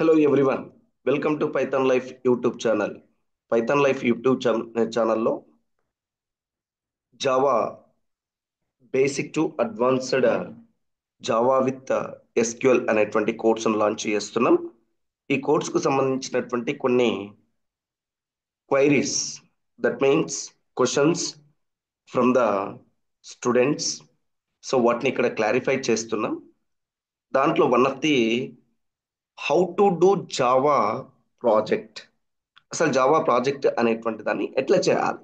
Hello everyone. Welcome to Python Life YouTube channel. Python Life YouTube ఛానల్లో Java basic to advanced Java with SQL అనేటువంటి కోర్సును launch చేస్తున్నాం. ఈ కోర్సుకు సంబంధించినటువంటి కొన్ని queries, that means questions from the students. So వాటిని ఇక్కడ క్లారిఫై చేస్తున్నాం. దాంట్లో one of the how to do Java project, అసలు జావా ప్రాజెక్ట్ అనేటువంటి దాన్ని ఎట్లా చేయాలి.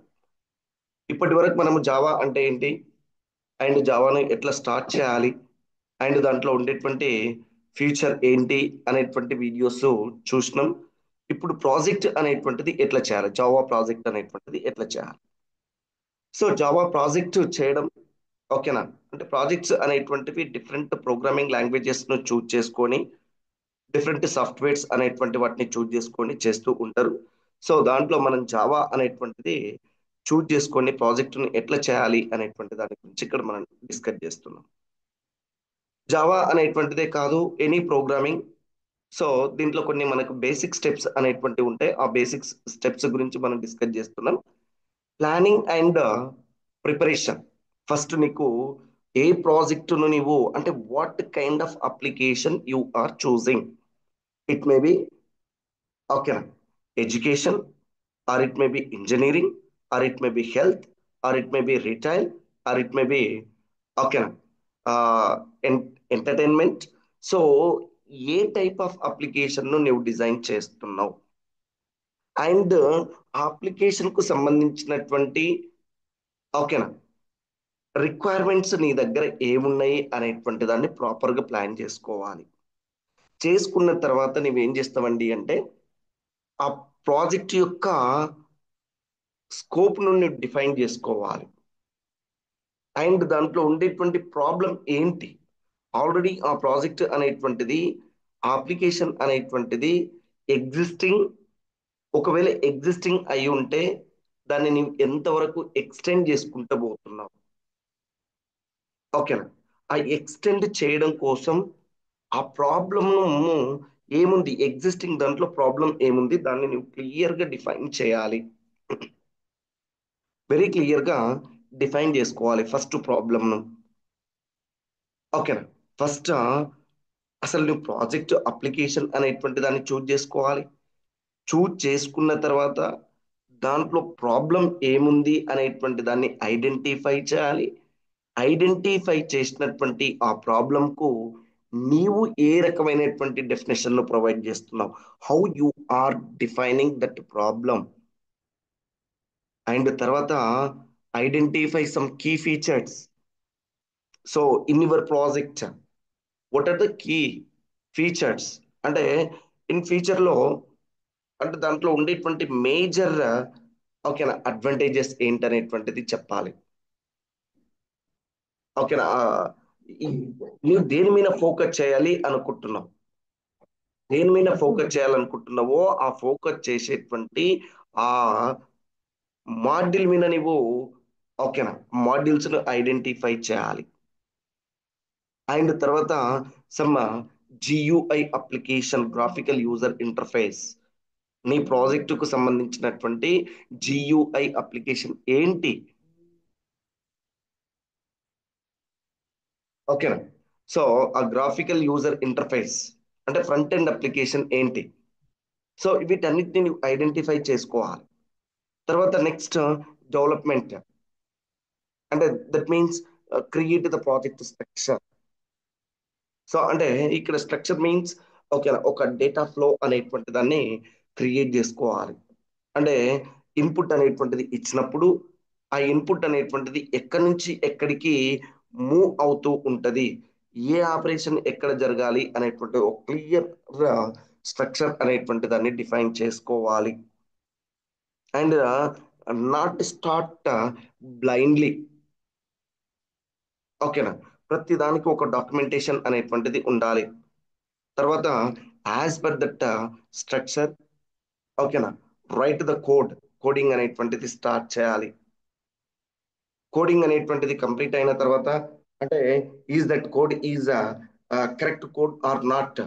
ఇప్పటి వరకు మనము జావా అంటే ఏంటి అండ్ జావాని ఎట్లా స్టార్ట్ చేయాలి అండ్ దాంట్లో ఉండేటువంటి ఫ్యూచర్ ఏంటి అనేటువంటి వీడియోస్ చూసినాం. ఇప్పుడు ప్రాజెక్ట్ అనేటువంటిది ఎట్లా చేయాలి, జావా ప్రాజెక్ట్ అనేటువంటిది ఎట్లా చేయాలి. సో జావా ప్రాజెక్ట్ చేయడం ఓకేనా, అంటే ప్రాజెక్ట్స్ అనేటువంటివి డిఫరెంట్ ప్రోగ్రామింగ్ లాంగ్వేజెస్ ను చూజ్ చేసుకొని డిఫరెంట్ సాఫ్ట్వేర్స్ అనేటువంటి వాటిని చూజ్ చేసుకొని చేస్తూ ఉంటారు. సో దాంట్లో మనం జావా అనేటువంటిది చూజ్ చేసుకొని ప్రాజెక్టును ఎట్లా చేయాలి అనేటువంటి దాని గురించి ఇక్కడ మనం డిస్కస్ చేస్తున్నాం. జావా అనేటువంటిదే కాదు, ఎనీ ప్రోగ్రామింగ్. సో దీంట్లో కొన్ని మనకు బేసిక్ స్టెప్స్ అనేటువంటివి ఉంటాయి. ఆ బేసిక్ స్టెప్స్ గురించి మనం డిస్కస్ చేస్తున్నాం. Planning and preparation. ఫస్ట్ నీకు ఏ ప్రాజెక్టును నీవు అంటే what kind of application you are choosing. It may be ఓకేనా education, or it may be engineering, or it may be health, or it may be retail, or it may be okay uh, entertainment. So A type of application ను నువ్వు design చేస్తున్నావు and ఆ application కు సంబంధించినటువంటి ఓకేనా requirements నీ దగ్గర ఏమున్నాయి అనేటువంటి దాన్ని ప్రాపర్ గా ప్లాన్ చేసుకోవాలి. చేసుకున్న తర్వాత నువ్వేం చేస్తావండి అంటే ఆ ప్రాజెక్ట్ యొక్క స్కోప్ నుండి డిఫైన్ చేసుకోవాలి అండ్ దాంట్లో ఉండేటువంటి ప్రాబ్లం ఏంటి. ఆల్రెడీ ఆ ప్రాజెక్ట్ అనేటువంటిది అప్లికేషన్ అనేటువంటిది ఎగ్జిస్టింగ్, ఒకవేళ ఎగ్జిస్టింగ్ అయి ఉంటే దాన్ని నీవు ఎంతవరకు ఎక్స్టెండ్ చేసుకుంటూ పోతున్నావు. ఓకేనా, ఆ ఎక్స్టెండ్ చేయడం కోసం ఆ ప్రాబ్లమ్ ఏముంది, ఎగ్జిస్టింగ్ దాంట్లో ప్రాబ్లం ఏముంది దాన్ని నువ్వు క్లియర్ గా డిఫైన్ చేయాలి. వెరీ క్లియర్ గా డిఫైన్ చేసుకోవాలి ఫస్ట్ ప్రాబ్లమ్. ఓకేనా, ఫస్ట్ అసలు నువ్వు ప్రాజెక్ట్ అప్లికేషన్ అనేటువంటి దాన్ని చూజ్ చేసుకోవాలి. చూజ్ చేసుకున్న తర్వాత దాంట్లో ప్రాబ్లం ఏముంది అనేటువంటి దాన్ని ఐడెంటిఫై చేయాలి. ఐడెంటిఫై చేసినటువంటి ఆ ప్రాబ్లం కు నీవు ఏ రకమైనటువంటి డెఫినేషన్ ను ప్రొవైడ్ చేస్తున్నావు, how you are defining that problem. And తర్వాత identify some key features. So in your project what are the key features, అంటే ఇన్ ఫ్యూచర్ లో అంటే దాంట్లో ఉండేటువంటి మేజర్ ఓకేనా అడ్వాంటేజెస్ ఏంటనేటువంటిది చెప్పాలి. ఓకేనా నువ్వు దేని మీద ఫోకస్ చేయాలి అనుకుంటున్నావు, దేని మీద ఫోకస్ చేయాలనుకుంటున్నావో ఆ ఫోకస్ చేసేటువంటి ఆ మాడ్యూల్ మీద నువ్వు ఓకేనా మాడ్యూల్స్ ను ఐడెంటిఫై చేయాలి. అండ్ తర్వాత some GUI application, graphical user interface. నీ ప్రాజెక్టుకు సంబంధించినటువంటి జియుఐ అప్లికేషన్ ఏంటి. ఓకేనా, సో ఆ గ్రాఫికల్ యూజర్ ఇంటర్ఫేస్ అంటే ఫ్రంట్ ఎండ్ అప్లికేషన్ ఏంటి. సో వీటన్నిటిని నువ్వు ఐడెంటిఫై చేసుకోవాలి. తర్వాత నెక్స్ట్ డెవలప్మెంట్, అంటే that means create the project structure. So అంటే ఇక్కడ స్ట్రక్చర్ మీన్స్ ఓకేనా ఒక డేటా ఫ్లో అనేటువంటి దాన్ని క్రియేట్ చేసుకోవాలి. అంటే ఇన్పుట్ అనేటువంటిది ఇచ్చినప్పుడు ఆ ఇన్పుట్ అనేటువంటిది ఎక్కడి నుంచి ఎక్కడికి మూవ్ అవుతూ ఉంటది, ఏ ఆపరేషన్ ఎక్కడ జరగాలి అనేటువంటి ఒక క్లియర్ స్ట్రక్చర్ అనేటువంటి దాన్ని డిఫైన్ చేసుకోవాలి. And not start blindly. ఓకేనా, ప్రతి దానికి ఒక డాక్యుమెంటేషన్ అనేటువంటిది ఉండాలి. తర్వాత యాజ్ పర్ దట్ స్ట్రక్చర్ ఓకేనా రైట్ ద కోడ్, కోడింగ్ అనేటువంటిది స్టార్ట్ చేయాలి. కోడింగ్ అనేటువంటిది కంప్లీట్ అయిన తర్వాత అంటే is that code is correct code or not.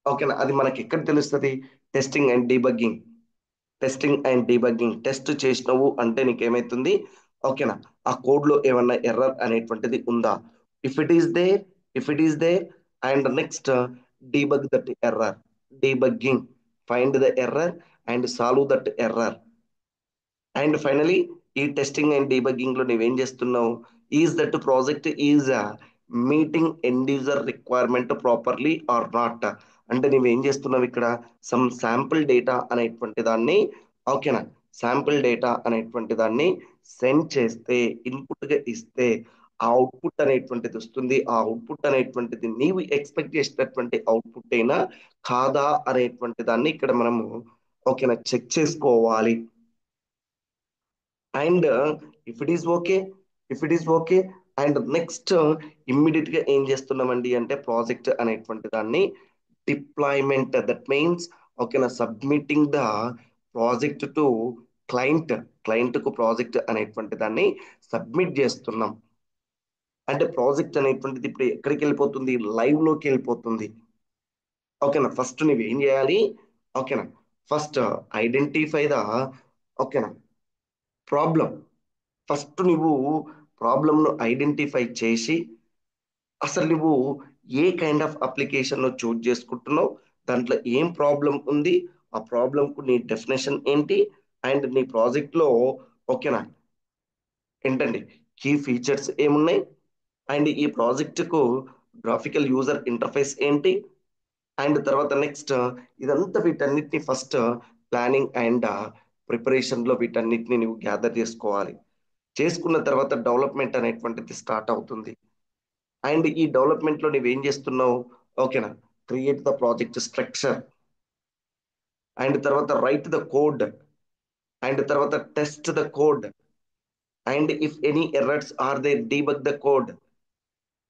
ఓకేనా, అది మనకి ఎక్కడ తెలుస్తుంది? Testing and debugging. టెస్ట్ చేసినావు అంటే నీకేమైతుంది? ఓకేనా, ఆ కోడ్ లో ఏమన్నా ఎర్రర్ అనేటువంటిది ఉందా? If it is there if it is there and next debug that error. Debugging, find the error and solve that error. And finally ఈ టెస్టింగ్ అండ్ డీబగ్గింగ్ లో నువ్వేం చేస్తున్నావు? Is that project is meeting end user requirement properly or not. అంటే నువ్వేం చేస్తున్నావు ఇక్కడ? Some sample data అనేటువంటి దాన్ని, ఓకేనా, శాంపుల్ డేటా అనేటువంటి దాన్ని సెండ్ చేస్తే, ఇన్పుట్ గా ఇస్తే ఆ అవుట్పుట్ అనేటువంటిది వస్తుంది. ఆ అవుట్పుట్ అనేటువంటిది నీవు ఎక్స్పెక్ట్ చేసినటువంటి అవుట్పుట్ అయినా కాదా అనేటువంటి దాన్ని ఇక్కడ మనము, ఓకేనా, చెక్ చేసుకోవాలి. And if it is okay if it is okay and next immediate గా ఏం చేస్తున్నామండి అంటే ప్రాజెక్ట్ అనేటువంటి దాన్ని డిప్లాయ్మెంట్. దట్ మీన్స్, ఓకేనా, submitting the project to client. Client కు ప్రాజెక్ట్ అనేటువంటి దాన్ని సబ్మిట్ చేస్తున్నాం. అంటే ప్రాజెక్ట్ అనేటువంటిది ఇప్పుడు ఎక్కడికి వెళ్ళిపోతుంది? లైవ్ లోకి వెళ్ళిపోతుంది. ఓకేనా, ఫస్ట్ నువ్వు ఏం చేయాలి? ఓకేనా, ఫస్ట్ ఐడెంటిఫై ద, ఓకేనా, ప్రాబ్లం. ఫస్ట్ నువ్వు ప్రాబ్లమ్ను ఐడెంటిఫై చేసి అసలు నువ్వు ఏ కైండ్ ఆఫ్ అప్లికేషన్ చూజ్ చేసుకుంటున్నావు, దాంట్లో ఏం ప్రాబ్లం ఉంది, ఆ ప్రాబ్లంకు నీ డెఫినేషన్ ఏంటి, అండ్ నీ ప్రాజెక్ట్లో, ఓకేనా, ఏంటండి కీ ఫీచర్స్ ఏమున్నాయి, అండ్ ఈ ప్రాజెక్టుకు గ్రాఫికల్ యూజర్ ఇంటర్ఫేస్ ఏంటి, అండ్ తర్వాత నెక్స్ట్ ఇదంతా వీటన్నిటిని ఫస్ట్ ప్లానింగ్ అండ్ ప్రిపరేషన్ లో వీటన్నిటిని నువ్వు గ్యాదర్ చేసుకోవాలి. చేసుకున్న తర్వాత డెవలప్మెంట్ అనేటువంటిది స్టార్ట్ అవుతుంది. అండ్ ఈ డెవలప్మెంట్ లో నువ్వేం చేస్తున్నావు? ఓకేనా, create the project structure, and తర్వాత రైట్ ద కోడ్, అండ్ తర్వాత test the code, and if any errors are they debug the code.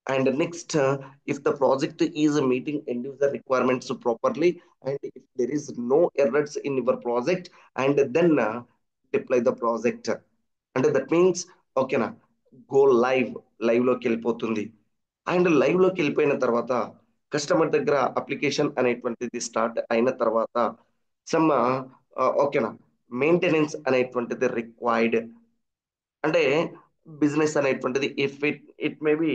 And next, if the project is meeting end user requirements properly, and if there is no errors in your project, and then deploy the project. And that means, ఓకేనా, go live లోకి వెళ్ళిపోతుంది. And live లోకి వెళ్ళిపోయిన తర్వాత customer దగ్గర application అనేటువంటిది start అయిన తర్వాత సమ్, ఓకేనా, మెయింటెనెన్స్ అనేటువంటిది రిక్వైర్డ్. అంటే బిజినెస్ అనేటువంటిది if it may B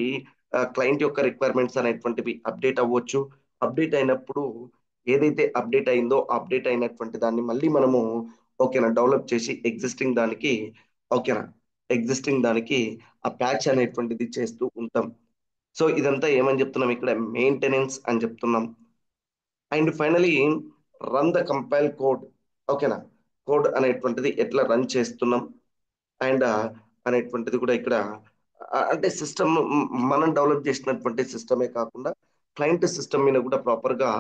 client యొక్క రిక్వైర్మెంట్స్ అనేటువంటివి అప్డేట్ అవ్వచ్చు. అప్డేట్ అయినప్పుడు ఏదైతే అప్డేట్ అయిందో అప్డేట్ అయినటువంటి దాన్ని మళ్ళీ మనము, ఓకేనా, డెవలప్ చేసి ఎగ్జిస్టింగ్ దానికి, ఓకేనా, ఎగ్జిస్టింగ్ దానికి ఆ ప్యాచ్ అనేటువంటిది చేస్తూ ఉంటాం. సో ఇదంతా ఏమని చెప్తున్నాం ఇక్కడ? మెయింటెనెన్స్ అని చెప్తున్నాం. And finally run the compile code. ఓకేనా, కోడ్ అనేటువంటిది ఎట్లా రన్ చేస్తున్నాం అండ్ అనేటువంటిది కూడా ఇక్కడ అంటే సిస్టమ్ మనం డెవలప్ చేసినటువంటి సిస్టమే కాకుండా క్లయింట్ సిస్టమ్ మీద కూడా ప్రాపర్ గా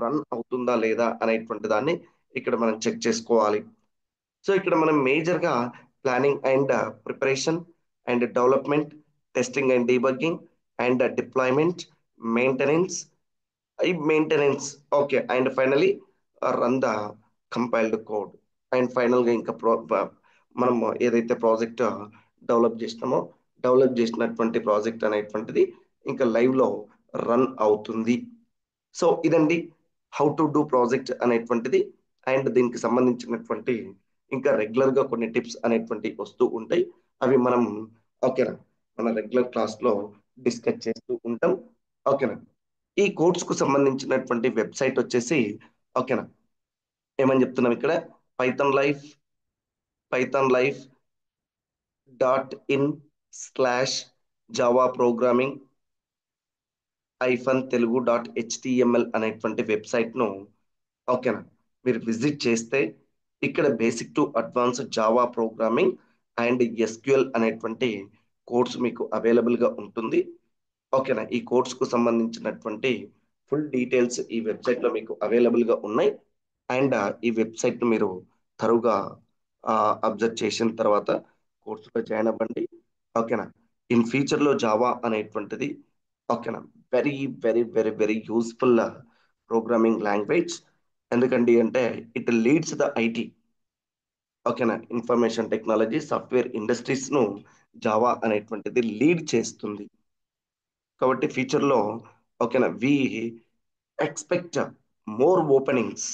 రన్ అవుతుందా లేదా అనేటువంటి దాన్ని ఇక్కడ మనం చెక్ చేసుకోవాలి. సో ఇక్కడ మనం మేజర్ గా planning and preparation and development, testing and debugging and deployment, maintenance, ఈ maintenance, okay, and finally run the compiled code. And final గా ఇంకా మనం ఏదైతే ప్రాజెక్ట్ డెవలప్ చేసినామో డెవలప్ చేసినటువంటి ప్రాజెక్ట్ అనేటువంటిది ఇంకా లైవ్ లో రన్ అవుతుంది. సో ఇదండి హౌ టు డూ ప్రాజెక్ట్ అనేటువంటిది. అండ్ దీనికి సంబంధించినటువంటి ఇంకా రెగ్యులర్ గా కొన్ని టిప్స్ అనేటువంటి వస్తూ ఉంటాయి. అవి మనం, ఓకేనా, మన రెగ్యులర్ క్లాస్ లో డిస్కస్ చేస్తూ ఉంటాం. ఓకేనా, ఈ కోర్స్ కు సంబంధించినటువంటి వెబ్సైట్ వచ్చేసి, ఓకేనా, ఏమని చెప్తున్నాం ఇక్కడ? pythonlife.in/java programming -telugu.html అనేటువంటి వెబ్సైట్ ను, ఓకేనా, మీరు విజిట్ చేస్తే ఇక్కడ basic to advance Java programming and SQL అనేటువంటి కోర్స్ మీకు అవైలబుల్ గా ఉంటుంది. ఓకేనా, ఈ కోర్స్ కు సంబంధించినటువంటి ఫుల్ డీటెయిల్స్ ఈ వెబ్సైట్ లో మీకు అవైలబుల్ గా ఉన్నాయి. అండ్ ఈ వెబ్సైట్ ను మీరు తరువుగా అబ్జర్వ్ చేసిన తర్వాత కోర్సులో జాయిన్ అవ్వండి. ఓకేనా, ఇన్ ఫ్యూచర్ లో జావా అనేటువంటిది, ఓకేనా, very very very very useful programming language. ఎందుకండి అంటే ఇట్ లీడ్స్ ద ఐటీ, ఓకేనా, ఇన్ఫర్మేషన్ టెక్నాలజీ సాఫ్ట్వేర్ ఇండస్ట్రీస్ ను జావా అనేటువంటిది లీడ్ చేస్తుంది. కాబట్టి ఫ్యూచర్ లో, ఓకేనా, వి ఎక్స్పెక్ట్ మోర్ ఓపెనింగ్స్.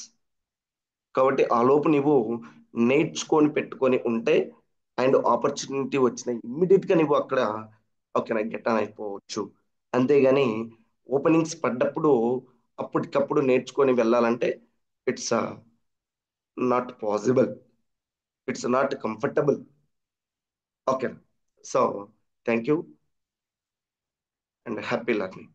కాబట్టి ఆ లోపు నువ్వు నేర్చుకొని పెట్టుకొని ఉంటే అండ్ ఆపర్చునిటీ వచ్చిన ఇమ్మీడియట్ గా నువ్వు అక్కడ ఓకే నాకు గెట్ ఆన్ అయిపోవచ్చు. అంతేగాని ఓపెనింగ్స్ పడ్డప్పుడు అప్పటికప్పుడు నేర్చుకొని వెళ్ళాలంటే it's not possible, it's not comfortable. Okay, so thank you and happy learning.